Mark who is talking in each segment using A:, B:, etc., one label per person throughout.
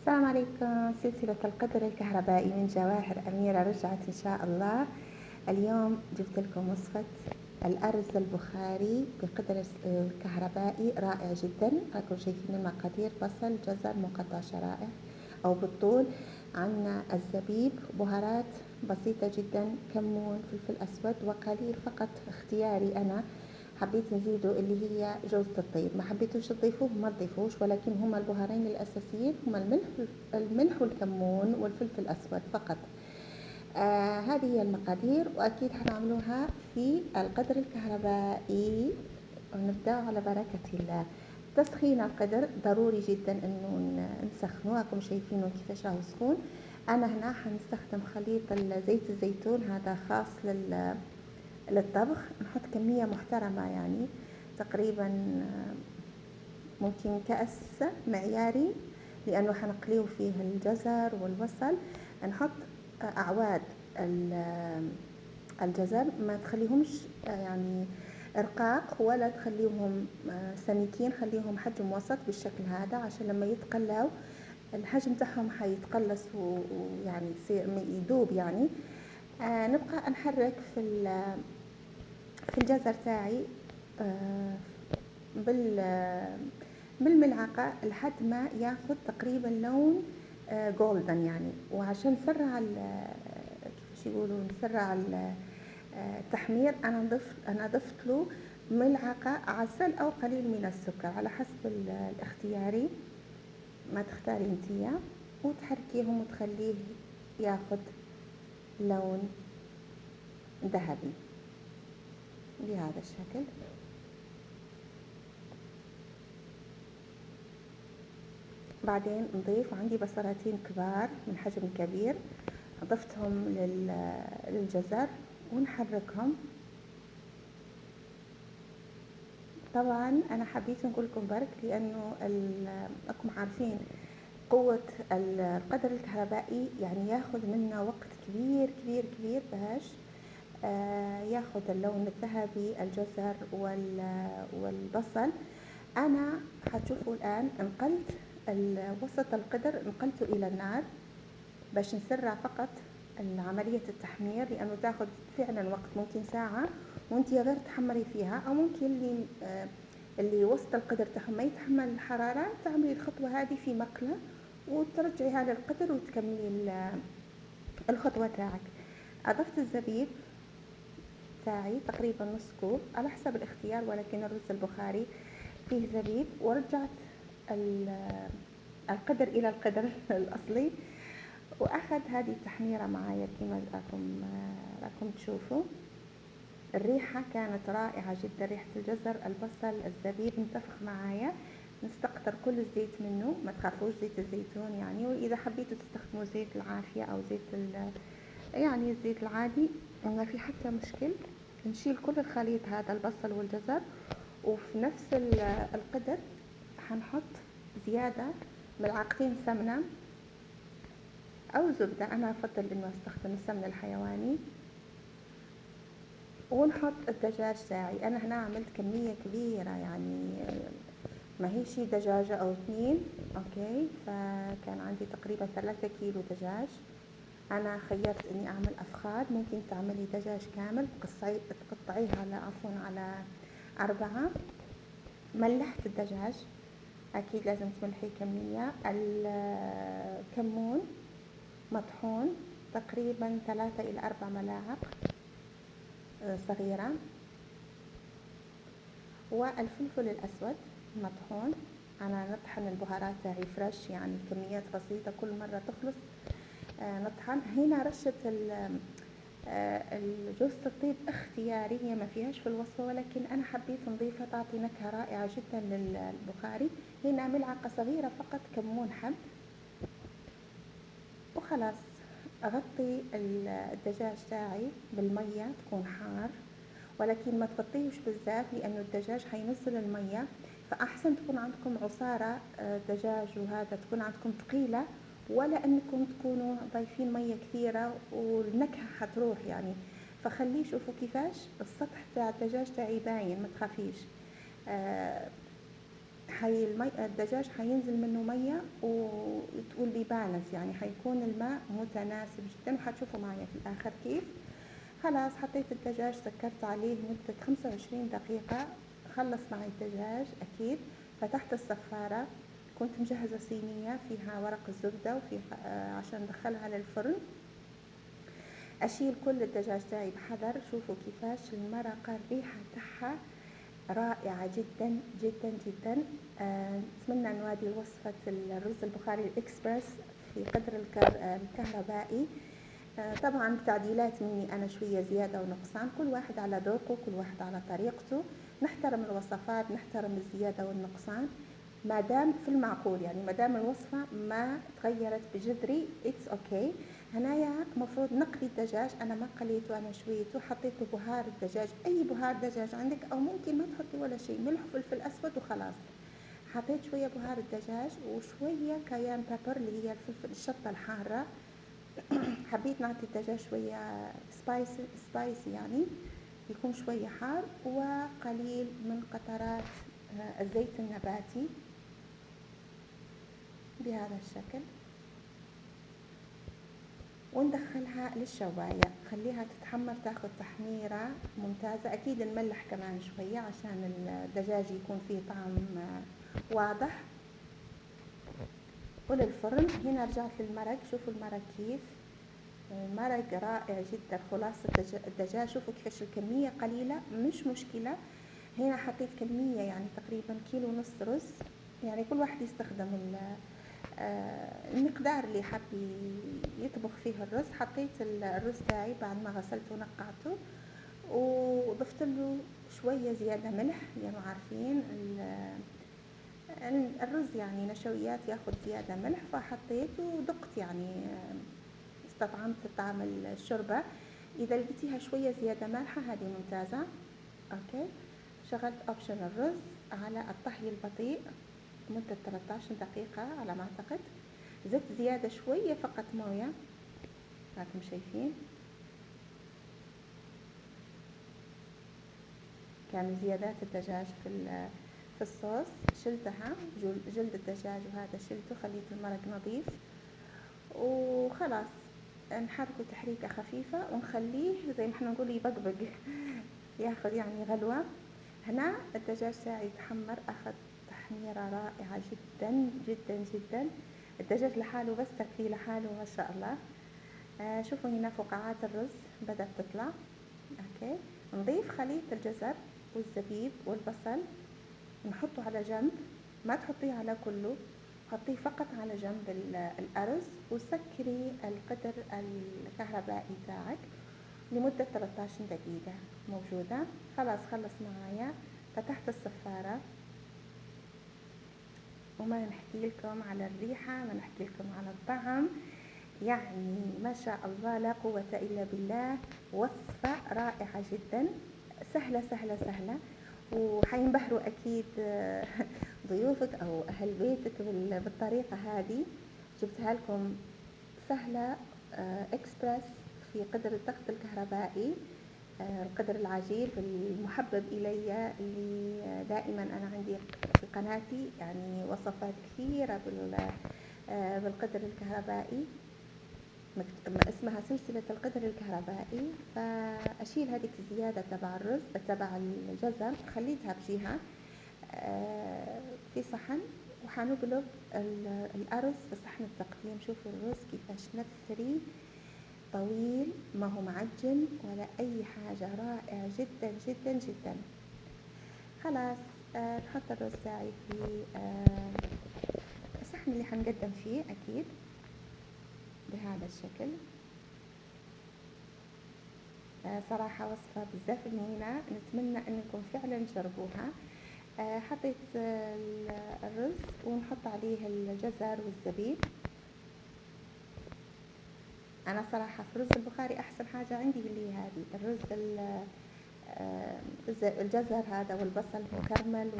A: السلام عليكم. سلسلة القدر الكهربائي من جواهر أميرة رجعت إن شاء الله. اليوم جبت لكم وصفة الأرز البخاري بقدر الكهربائي رائع جدا. راكم شايفين المقادير: بصل، جزر مقطع شرائح أو بالطول، عنا الزبيب، بهارات بسيطة جدا، كمون، فلفل أسود، وقليل فقط اختياري أنا حبيت نزيده اللي هي جوزة الطيب. ما حبيتوش تضيفوه ما تضيفوش، ولكن هما البهارين الأساسيين هما الملح والكمون والفلفل الأسود فقط. هذه هي المقادير، وأكيد حنعملوها في القدر الكهربائي. ونبدأ على بركة الله. تسخين القدر ضروري جدا انه نسخنه. راكم شايفينه كيفاش راهو سخون. انا هنا حنستخدم خليط زيت الزيتون، هذا خاص للطبخ. نحط كمية محترمة، يعني تقريبا ممكن كأس معياري، لأنه حنقليه فيه الجزر والبصل. نحط أعواد الجزر، ما تخليهمش يعني رقاق ولا تخليهم سميكين، خليهم حجم وسط بالشكل هذا، عشان لما يتقلوا الحجم تاعهم حيتقلص ويعني يصير يذوب يعني. نبقى نحرك في الجزر تاعي بالملعقة لحد ما ياخذ تقريبا لون جولدن يعني. وعشان نسرع كيفاش يقولوا نسرع التحمير، انا ضفت له ملعقة عسل او قليل من السكر على حسب الاختياري، ما تختاري انتيا، وتحركيهم وتخليه ياخذ لون ذهبي بهذا الشكل. بعدين نضيف عندي بصلتين كبار من حجم كبير، ضفتهم للجزر ونحركهم. طبعا انا حبيت نقول لكم برك لانه انكم عارفين قوة القدر الكهربائي، يعني ياخذ منا وقت كبير كبير كبير باش ياخذ اللون الذهبي الجزر والبصل. انا حتشوفوا الان نقلت وسط القدر، نقلته الى النار باش نسرع فقط عملية التحمير، لانه تاخذ فعلا وقت، ممكن ساعة وانتي غير تحمري فيها، او ممكن اللي وسط القدر تاعهم ما يتحمل الحرارة تعملي الخطوة هذه في مقلة وترجعيها للقدر وتكملي الخطوة تاعك. اضفت الزبيب تاعي تقريبا نص كوب على حسب الاختيار، ولكن الرز البخاري فيه زبيب. ورجعت القدر الى القدر الاصلي، واخذ هذه التحميرة معايا كما راكم تشوفوا. الريحة كانت رائعة جدا، ريحة الجزر البصل الزبيب انتفخ معايا. نستقطر كل الزيت منه، ما تخافوش، زيت الزيتون يعني. واذا حبيتوا تستخدموا زيت العافية او زيت يعني الزيت العادي ما في حتى مشكل. نشيل كل الخليط هذا البصل والجزر، وفي نفس القدر حنحط زيادة ملعقتين سمنة او زبدة، انا افضل انه استخدم السمن الحيواني. ونحط الدجاج تاعي. انا هنا عملت كمية كبيرة، يعني ما هي شي دجاجة او 2، اوكي، فكان عندي تقريبا 3 كيلو دجاج. انا خيرت اني اعمل افخاد، ممكن تعملي دجاج كامل تقطعيها على 4. ملحت الدجاج، اكيد لازم تملحي كمية. الكمون مطحون تقريبا 3 إلى 4 ملاعق صغيرة. والفلفل الأسود مطحون. أنا نطحن البهارات تاعي فريش، يعني كميات بسيطة، كل مرة تخلص نطحن. هنا رشة جوز الطيب اختياري، هي ما فيهاش في الوصفة، ولكن أنا حبيت نضيفها تعطي نكهة رائعة جدا للبخاري. هنا ملعقة صغيرة فقط كمون حب، وخلاص. أغطي الدجاج تاعي بالمية، تكون حار، ولكن ما تغطيهش بزاف لأنه الدجاج حينزل المية. فأحسن تكون عندكم عصارة دجاج، وهذا تكون عندكم ثقيلة، ولا أنكم تكونوا ضايفين مية كثيرة والنكهة حتروح يعني. فخليه، شوفوا كيفاش السطح تاع الدجاج تاعي باين، ما تخافيش. الدجاج حينزل منه مية والبالانس، يعني حيكون الماء متناسب جدا، وحتشوفوا معي في الاخر كيف. خلاص حطيت الدجاج، سكرت عليه لمدة 25 دقيقة، خلص معي الدجاج أكيد. فتحت الصفارة، كنت مجهزة صينية فيها ورق الزبدة وفيها عشان ندخلها للفرن. أشيل كل الدجاج تاعي بحذر. شوفوا كيفاش المرقة الريحة تاعها رائعة جدا جدا جدا. نتمنى نوادي وصفة الرز البخاري الإكسبرس في قدر الكهربائي. طبعا بتعديلات مني أنا شوية زيادة ونقصان، كل واحد على ذوقه، كل واحد على طريقته. نحترم الوصفات، نحترم الزيادة والنقصان ما دام في المعقول، يعني ما دام الوصفة ما تغيرت بجذري اتس اوكي. هنايا مفروض نقلي الدجاج، انا ما قليته، انا شويته، حطيت بهار الدجاج، اي بهار دجاج عندك، او ممكن ما تحطي ولا شيء، ملح وفلفل اسود وخلاص. حطيت شوية بهار الدجاج وشوية كايان بيبر اللي هي الفلفل الشطة الحارة. حبيت نعطي الدجاج شوية سبايسي يعني يكون شوية حار، وقليل من قطرات الزيت النباتي بهذا الشكل. وندخلها للشواية، خليها تتحمر، تاخذ تحميرة ممتازة. اكيد نملح كمان شوية عشان الدجاج يكون فيه طعم واضح. وللفرن. هنا رجعت للمرق، شوفوا المرق كيف، مرق رائع جدا. خلاصة الدجاج، شوفوا كيفاش الكمية قليلة، مش مشكلة. هنا حطيت كمية يعني تقريبا 1.5 كيلو رز، يعني كل واحد يستخدم المقدار اللي حاب يطبخ فيه الرز. حطيت الرز تاعي بعد ما غسلته ونقعته، وضفت له شوية زيادة ملح، لأنه عارفين الرز يعني نشويات ياخد زيادة ملح، فحطيت ودقت يعني استطعمت طعم الشوربة. إذا لقيتيها شوية زيادة مالحة هذه ممتازة. أوكي. شغلت أوبشن الرز على الطهي البطيء مدة 13 دقيقة على ما أعتقد. زدت زيادة شوية فقط موية، هاكم شايفين كان زيادات الدجاج في الصوص. شلتها، جلد الدجاج وهذا شلته، خليت المرق نظيف، وخلاص نحركه تحريكة خفيفة ونخليه زي ما احنا نقول يبقبق ياخذ يعني غلوة. هنا الدجاج تاعي يتحمر، أخذ تحميرة رائعة جدا جدا جدا. الدجاج لحاله بس تكفيه لحاله ما شاء الله. شوفوا هنا فقاعات الرز بدأت تطلع. اوكي. نضيف خليط الجزر والزبيب والبصل، نحطه على جنب، ما تحطيه على كله، حطيه فقط على جنب الأرز، وسكري القدر الكهربائي تاعك لمدة 13 دقيقة موجودة. خلاص خلص معايا. فتحت الصفارة، وما نحكي لكم على الريحة، ما نحكي لكم على الطعم، يعني ما شاء الله لا قوة إلا بالله. وصفة رائعة جدا، سهلة سهلة سهلة، وحينبهروا أكيد ضيوفك أو أهل بيتك بالطريقة هذه. جبتها لكم سهلة، إكسبرس، في قدر الضغط الكهربائي، القدر العجيب المحبب إلي، اللي دائما أنا عندي في قناتي يعني وصفات كثيرة بالقدر الكهربائي، اسمها سلسلة القدر الكهربائي. فأشيل هذيك الزيادة تبع الرز تبع الجزر، خليتها بجهة في صحن، وحنقلب الأرز في صحن التقديم. شوفوا الرز كيفاش نثري طويل، ما هو معجن ولا أي حاجة، رائع جدا جدا جدا. خلاص نحط الرز تاعي في الصحن اللي حنقدم فيه أكيد بهذا الشكل. صراحة وصفة بزاف بنينة، نتمنى أنكم فعلا تجربوها. حطيت الرز ونحط عليه الجزر والزبيب. أنا صراحة في الرز البخاري أحسن حاجة عندي اللي هذه الرز الجزر هذا والبصل مكرمل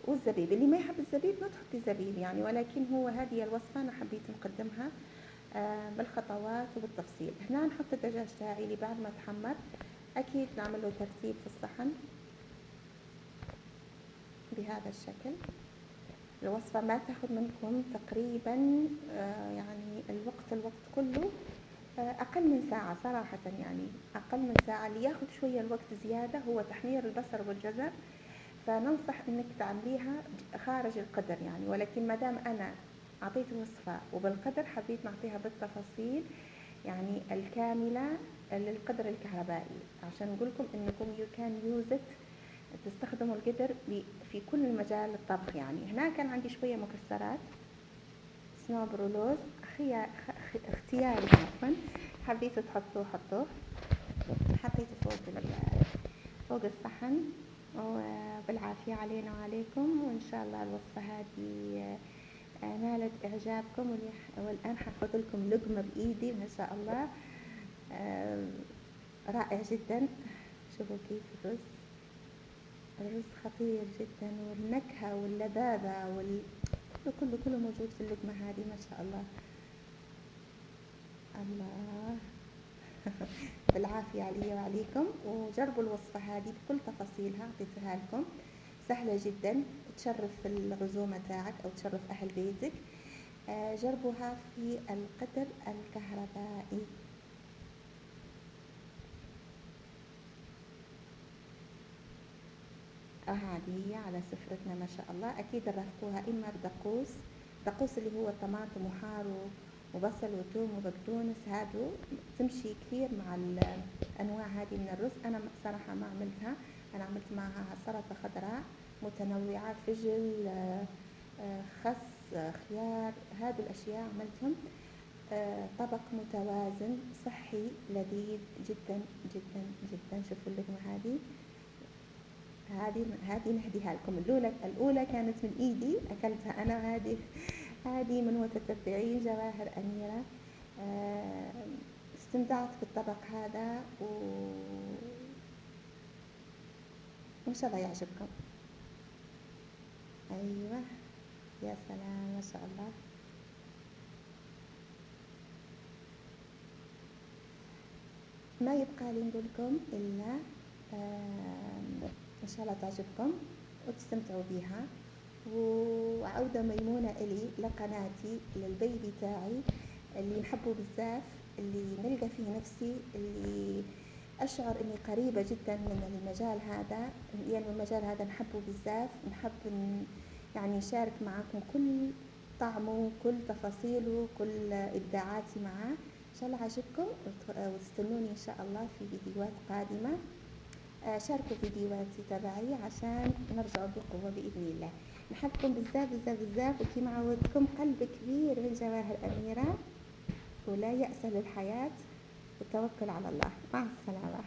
A: والزبيب. اللي ما يحب الزبيب ما تحطي زبيب يعني، ولكن هو هذه الوصفة أنا حبيت نقدمها بالخطوات وبالتفصيل. هنا نحط الدجاج تاعي اللي بعد ما تحمر، أكيد نعمل له ترتيب في الصحن بهذا الشكل. الوصفة ما تاخذ منكم تقريبا يعني الوقت كله أقل من ساعة صراحة، يعني أقل من ساعة. اللي ياخذ شوية الوقت زيادة هو تحمير البصل والجزر، فننصح إنك تعمليها خارج القدر يعني، ولكن ما دام أنا أعطيت وصفة وبالقدر حبيت نعطيها بالتفاصيل يعني الكاملة للقدر الكهربائي، عشان نقولكم إنكم you can use it، تستخدموا القدر في كل مجال الطبخ يعني. هنا كان عندي شوية مكسرات صنوبر ولوز، اختياري عفوا، حبيتوا تحطوه حطوه، حطيته فوق الصحن، وبالعافية علينا وعليكم. وإن شاء الله الوصفة هذه نالت إعجابكم. والآن حاخذ لكم لقمة بإيدي ما شاء الله، رائع جدا. شوفوا كيف الرز خطير جدا، والنكهة واللذاذة كله موجود في اللقمة هذه ما شاء الله. الله بالعافية علي وعليكم. وجربوا الوصفة هذه بكل تفاصيلها، أعطيتها لكم سهلة جدا، تشرف العزومة تاعك أو تشرف أهل بيتك. جربوها في القدر الكهربائي. هذه على سفرتنا ما شاء الله. أكيد رافقوها إما دقوس اللي هو طماطم وحار وبصل وثوم وبقدونس، هادو تمشي كثير مع الأنواع هذه من الرز. أنا صراحة ما عملتها، أنا عملت معها سلطة خضراء متنوعة، فجل، خس، خيار، هذه الأشياء عملتهم. طبق متوازن صحي لذيذ جدا جدا جدا. شوفوا اللقمة هذه نهديها لكم. الأولى كانت من إيدي أكلتها أنا، هذه من متتبعين جواهر أميرة. استمتعت بالطبق هذا وإن شاء الله يعجبكم. أيوة يا سلام ما شاء الله. ما يبقى لي نقولكم إلا إن شاء الله تعجبكم وتستمتعوا بيها. وعودة ميمونة إلي لقناتي للبيبي تاعي اللي نحبه بزاف، اللي نلقى فيه نفسي، اللي أشعر إني قريبة جدا من المجال هذا، يعني المجال هذا نحبه بزاف، نحب يعني نشارك معاكم كل طعمه، كل تفاصيله، كل إبداعاتي معاه. إن شاء الله عجبكم وتستنوني إن شاء الله في فيديوهات قادمة. شاركوا فيديوهاتي تبعي عشان نرجع بقوة بإذن الله. نحبكم بزاف بزاف بزاف، وكما عودتكم قلب كبير من جواهر أميرة، ولا يأس للحياة، والتوكل على الله. مع السلامة.